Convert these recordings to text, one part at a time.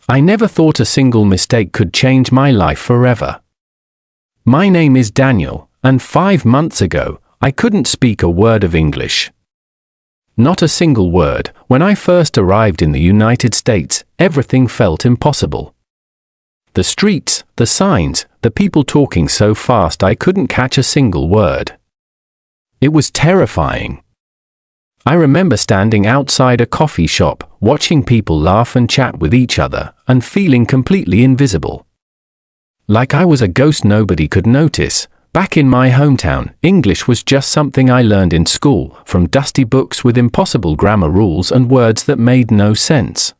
I never thought a single mistake could change my life forever. My name is Daniel, and 5 months ago, I couldn't speak a word of English. Not a single word. When I first arrived in the United States, everything felt impossible. The streets, the signs, the people talking so fast I couldn't catch a single word. It was terrifying. I remember standing outside a coffee shop, watching people laugh and chat with each other, and feeling completely invisible. Like I was a ghost nobody could notice. Back in my hometown, English was just something I learned in school, from dusty books with impossible grammar rules and words that made no sense.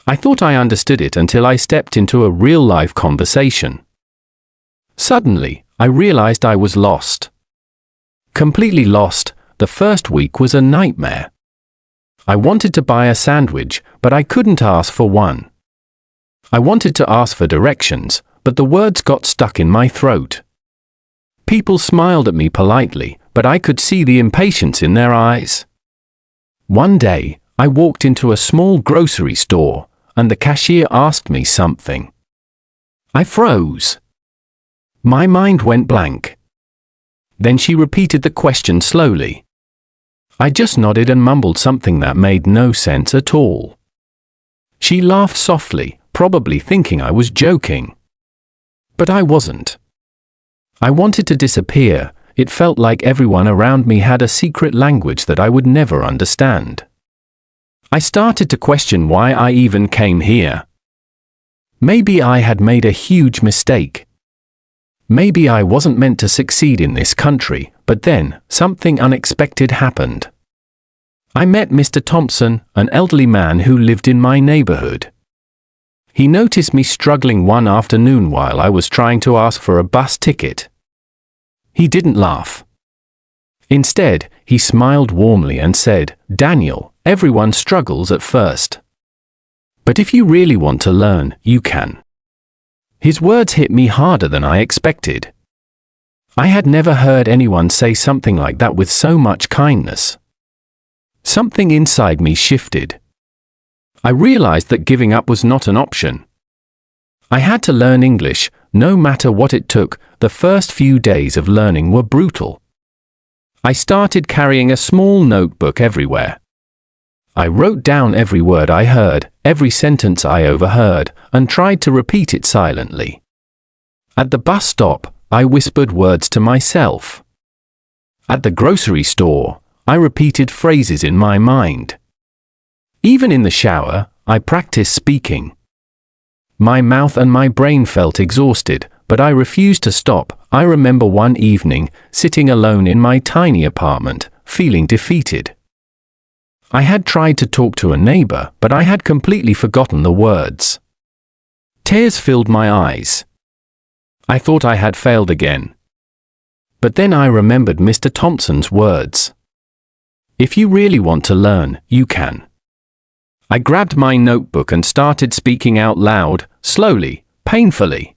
I thought I understood it until I stepped into a real-life conversation. Suddenly, I realized I was lost. Completely lost. The first week was a nightmare. I wanted to buy a sandwich, but I couldn't ask for one. I wanted to ask for directions, but the words got stuck in my throat. People smiled at me politely, but I could see the impatience in their eyes. One day, I walked into a small grocery store, and the cashier asked me something. I froze. My mind went blank. Then she repeated the question slowly. I just nodded and mumbled something that made no sense at all. She laughed softly, probably thinking I was joking. But I wasn't. I wanted to disappear. It felt like everyone around me had a secret language that I would never understand. I started to question why I even came here. Maybe I had made a huge mistake. Maybe I wasn't meant to succeed in this country, but then, something unexpected happened. I met Mr. Thompson, an elderly man who lived in my neighborhood. He noticed me struggling one afternoon while I was trying to ask for a bus ticket. He didn't laugh. Instead, he smiled warmly and said, "Daniel, everyone struggles at first. But if you really want to learn, you can." His words hit me harder than I expected. I had never heard anyone say something like that with so much kindness. Something inside me shifted. I realized that giving up was not an option. I had to learn English, no matter what it took. The first few days of learning were brutal. I started carrying a small notebook everywhere. I wrote down every word I heard, every sentence I overheard, and tried to repeat it silently. At the bus stop, I whispered words to myself. At the grocery store, I repeated phrases in my mind. Even in the shower, I practiced speaking. My mouth and my brain felt exhausted, but I refused to stop. I remember one evening, sitting alone in my tiny apartment, feeling defeated. I had tried to talk to a neighbor, but I had completely forgotten the words. Tears filled my eyes. I thought I had failed again. But then I remembered Mr. Thompson's words. If you really want to learn, you can. I grabbed my notebook and started speaking out loud, slowly, painfully.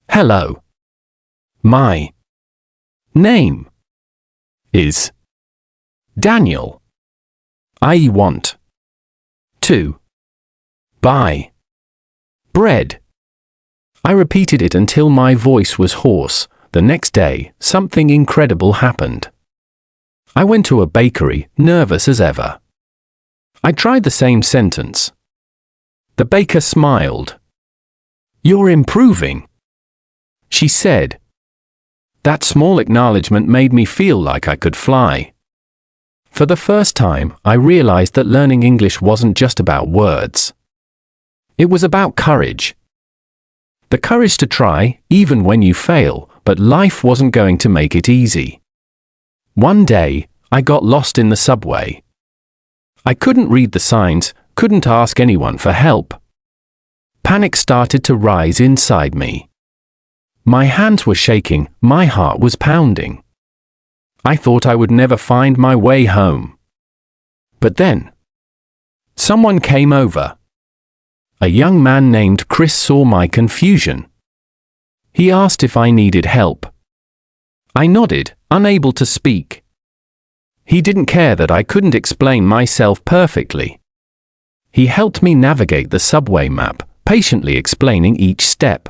Hello. My name is Daniel. I want to buy bread. I repeated it until my voice was hoarse. The next day, something incredible happened. I went to a bakery, nervous as ever. I tried the same sentence. The baker smiled. "You're improving," she said. That small acknowledgement made me feel like I could fly. For the first time, I realized that learning English wasn't just about words. It was about courage. The courage to try, even when you fail, but life wasn't going to make it easy. One day, I got lost in the subway. I couldn't read the signs, couldn't ask anyone for help. Panic started to rise inside me. My hands were shaking, my heart was pounding. I thought I would never find my way home. But then, someone came over. A young man named Chris saw my confusion. He asked if I needed help. I nodded, unable to speak. He didn't care that I couldn't explain myself perfectly. He helped me navigate the subway map, patiently explaining each step.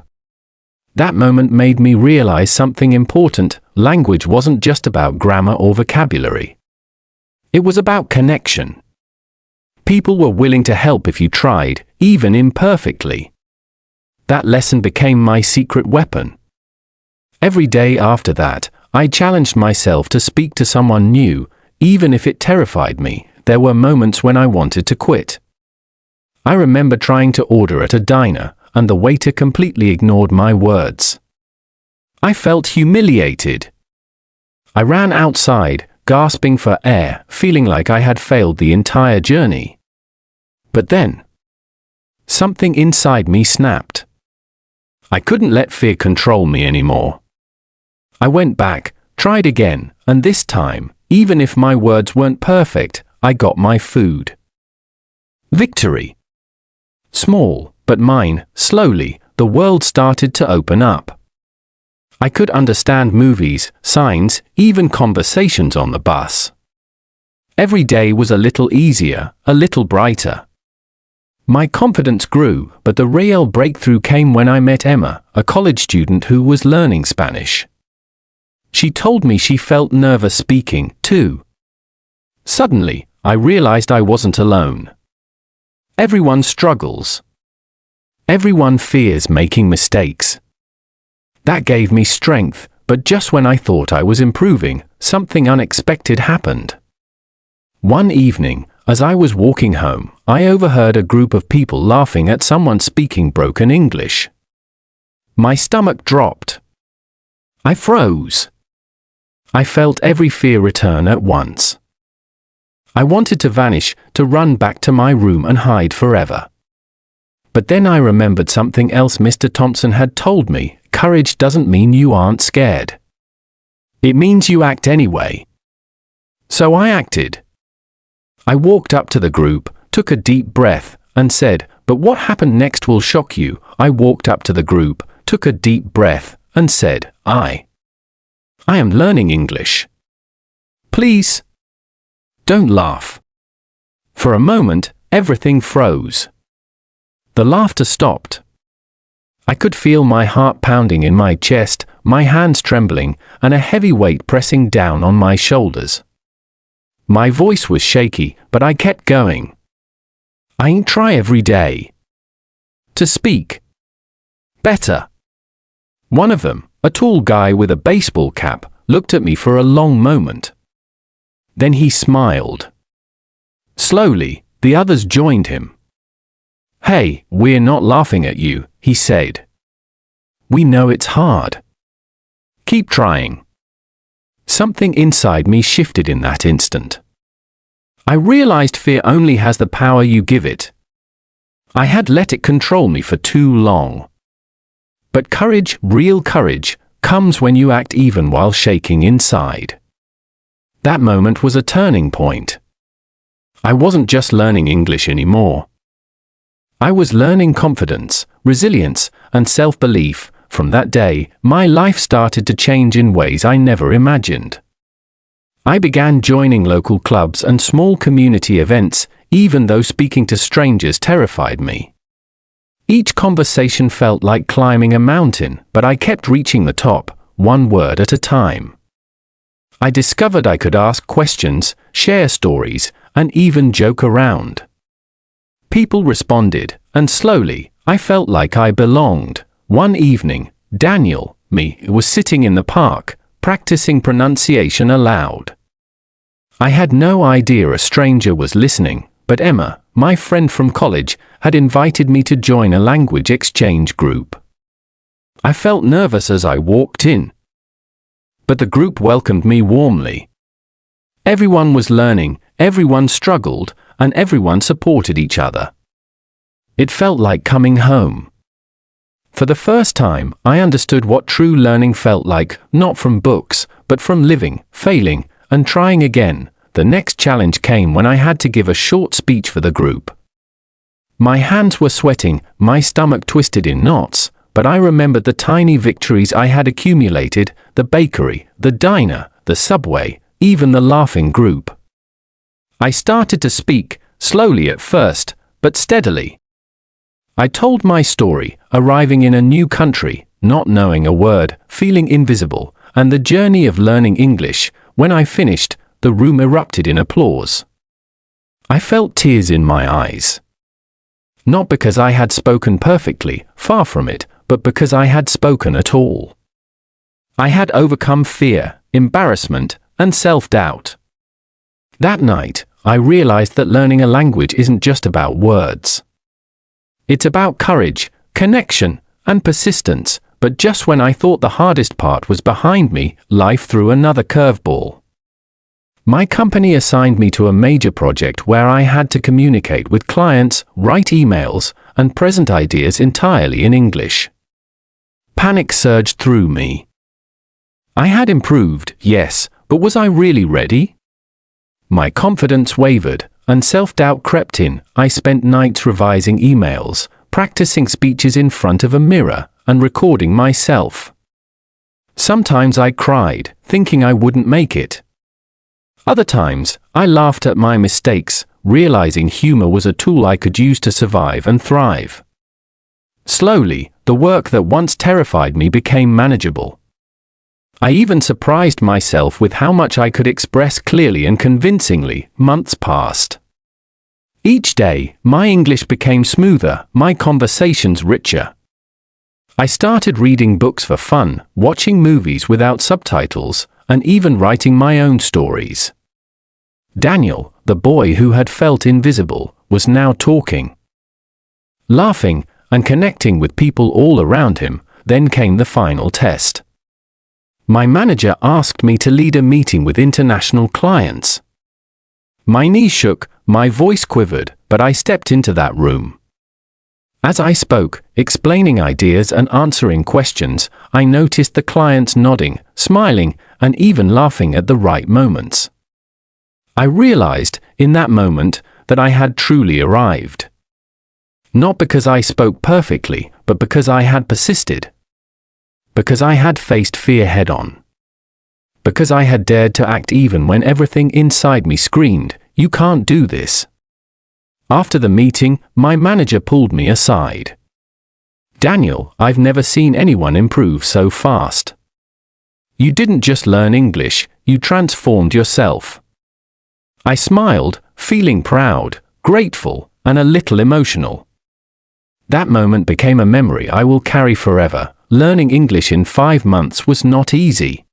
That moment made me realize something important. Language wasn't just about grammar or vocabulary. It was about connection. People were willing to help if you tried, even imperfectly. That lesson became my secret weapon. Every day after that, I challenged myself to speak to someone new, even if it terrified me. There were moments when I wanted to quit. I remember trying to order at a diner, and the waiter completely ignored my words. I felt humiliated. I ran outside, gasping for air, feeling like I had failed the entire journey. But then, something inside me snapped. I couldn't let fear control me anymore. I went back, tried again, and this time, even if my words weren't perfect, I got my food. Victory. Small, but mine. Slowly, the world started to open up. I could understand movies, signs, even conversations on the bus. Every day was a little easier, a little brighter. My confidence grew, but the real breakthrough came when I met Emma, a college student who was learning Spanish. She told me she felt nervous speaking, too. Suddenly, I realized I wasn't alone. Everyone struggles. Everyone fears making mistakes. That gave me strength, but just when I thought I was improving, something unexpected happened. One evening, as I was walking home, I overheard a group of people laughing at someone speaking broken English. My stomach dropped. I froze. I felt every fear return at once. I wanted to vanish, to run back to my room and hide forever. But then I remembered something else Mr. Thompson had told me. Courage doesn't mean you aren't scared. It means you act anyway. So I acted. I walked up to the group, took a deep breath, and said, "But what happened next will shock you." I walked up to the group, took a deep breath, and said, I am learning English. Please, don't laugh." For a moment, everything froze. The laughter stopped. I could feel my heart pounding in my chest, my hands trembling, and a heavy weight pressing down on my shoulders. My voice was shaky, but I kept going. I try every day to speak better. One of them, a tall guy with a baseball cap, looked at me for a long moment. Then he smiled. Slowly, the others joined him. "Hey, we're not laughing at you," he said. "We know it's hard. Keep trying." Something inside me shifted in that instant. I realized fear only has the power you give it. I had let it control me for too long. But courage, real courage, comes when you act even while shaking inside. That moment was a turning point. I wasn't just learning English anymore. I was learning confidence, resilience, and self-belief. From that day, my life started to change in ways I never imagined. I began joining local clubs and small community events, even though speaking to strangers terrified me. Each conversation felt like climbing a mountain, but I kept reaching the top, one word at a time. I discovered I could ask questions, share stories, and even joke around. People responded, and slowly, I felt like I belonged. One evening, Daniel, was sitting in the park, practicing pronunciation aloud. I had no idea a stranger was listening, but Emma, my friend from college, had invited me to join a language exchange group. I felt nervous as I walked in, but the group welcomed me warmly. Everyone was learning, everyone struggled, and everyone supported each other. It felt like coming home. For the first time, I understood what true learning felt like, not from books, but from living, failing, and trying again. The next challenge came when I had to give a short speech for the group. My hands were sweating, my stomach twisted in knots, but I remembered the tiny victories I had accumulated, the bakery, the diner, the subway, even the laughing group. I started to speak, slowly at first, but steadily. I told my story, arriving in a new country, not knowing a word, feeling invisible, and the journey of learning English. When I finished, the room erupted in applause. I felt tears in my eyes. Not because I had spoken perfectly, far from it, but because I had spoken at all. I had overcome fear, embarrassment, and self-doubt. That night, I realized that learning a language isn't just about words. It's about courage, connection, and persistence, but just when I thought the hardest part was behind me, life threw another curveball. My company assigned me to a major project where I had to communicate with clients, write emails, and present ideas entirely in English. Panic surged through me. I had improved, yes, but was I really ready? My confidence wavered, and self-doubt crept in. I spent nights revising emails, practicing speeches in front of a mirror, and recording myself. Sometimes I cried, thinking I wouldn't make it. Other times, I laughed at my mistakes, realizing humor was a tool I could use to survive and thrive. Slowly, the work that once terrified me became manageable. I even surprised myself with how much I could express clearly and convincingly. Months passed. Each day, my English became smoother, my conversations richer. I started reading books for fun, watching movies without subtitles, and even writing my own stories. Daniel, the boy who had felt invisible, was now talking, laughing, and connecting with people all around him. Then came the final test. My manager asked me to lead a meeting with international clients. My knees shook, my voice quivered, but I stepped into that room. As I spoke, explaining ideas and answering questions, I noticed the clients nodding, smiling, and even laughing at the right moments. I realized, in that moment, that I had truly arrived. Not because I spoke perfectly, but because I had persisted. Because I had faced fear head-on. Because I had dared to act even when everything inside me screamed, "You can't do this." After the meeting, my manager pulled me aside. "Daniel, I've never seen anyone improve so fast. You didn't just learn English, you transformed yourself." I smiled, feeling proud, grateful, and a little emotional. That moment became a memory I will carry forever. Learning English in 5 months was not easy.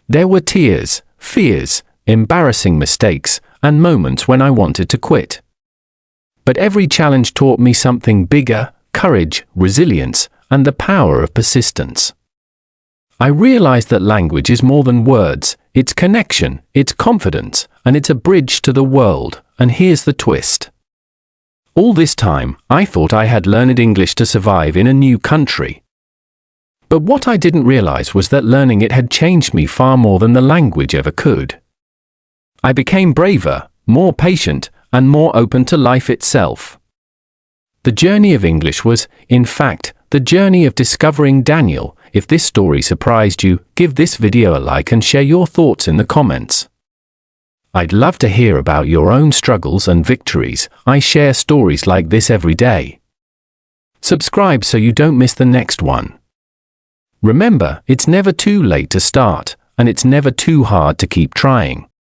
There were tears, fears, embarrassing mistakes, and moments when I wanted to quit. But every challenge taught me something bigger: courage, resilience, and the power of persistence. I realized that language is more than words, it's connection, it's confidence, and it's a bridge to the world. And here's the twist. All this time, I thought I had learned English to survive in a new country. But what I didn't realize was that learning it had changed me far more than the language ever could. I became braver, more patient, and more open to life itself. The journey of English was, in fact, the journey of discovering Daniel. If this story surprised you, give this video a like and share your thoughts in the comments. I'd love to hear about your own struggles and victories. I share stories like this every day. Subscribe so you don't miss the next one. Remember, it's never too late to start, and it's never too hard to keep trying.